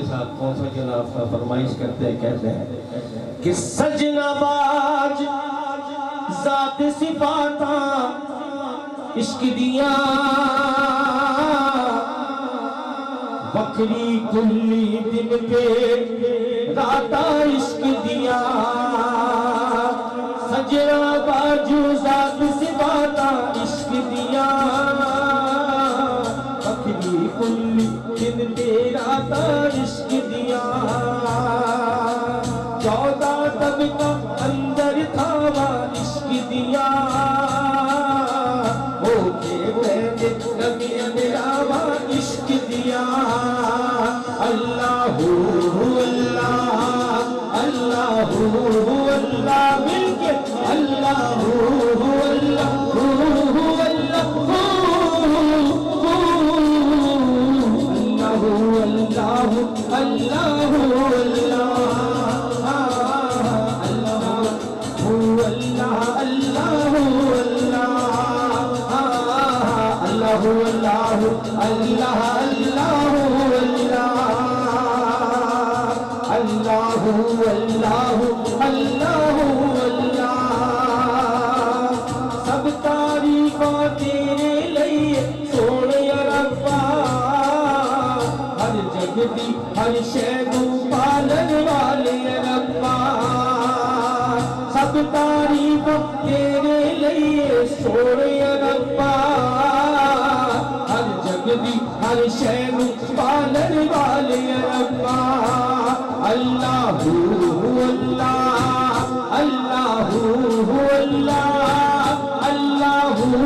ساتھ کون سا جناب کا فرمائش کرتے ہیں، کہتے ہیں کہ سجنا باج ذات صفاتا عشق دیا وکری کلی دن پہ راتا عشق دیا سجنا باج ذات صفاتا عشق دیا وکری کلی دن پہ راتا عشق دیا 14 تب کا اندر تھا عشق دیا ہو کے بیٹھے نبی میرا عشق دیا اللہ اللہ اللہ اللہ مل کے اللہ اللہ سب تعریفاں تیرے لئے سونے ربا ہر جگ دی ہر شے نو پالن والے ربا سب تعریفاں تیرے لئے سونے ربا ہر جگ دی ہر شے نو پالن والے ربا اللہ اللہ اللہ اللہ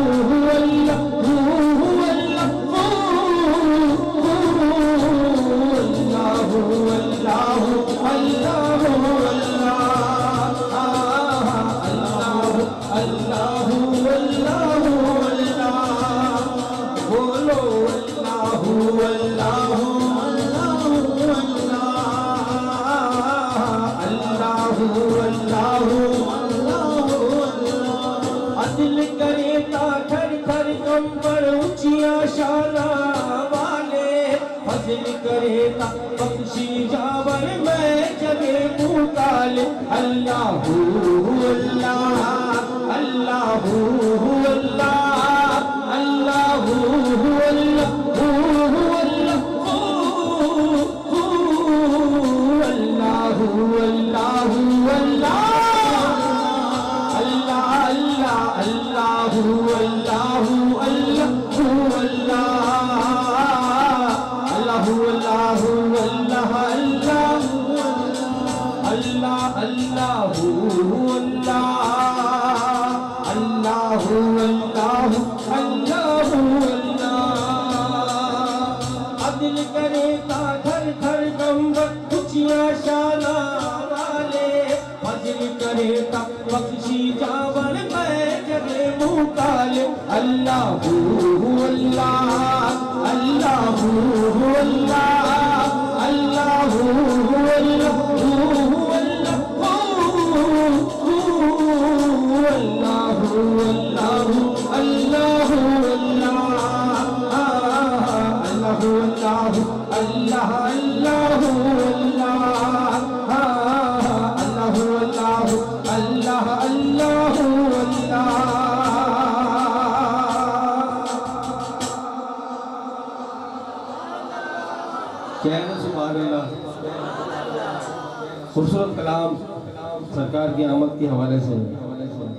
عدل کرے تا گھر گھر کمبر اونچیاں شانہ والے فضل کرے تا بخشی جاور میں جگے مطالع اللہ اللہ اللہ اللہ عدل کرے تا گھر گھر کمبر اونچیاں شانہ والے فضل کرے تا بخشی جاور میں جگے مطالع اللہ اللہ اللہ اللہ کہنا سبحان اللہ خوبصورت کلام سرکار کی آمد کے حوالے سے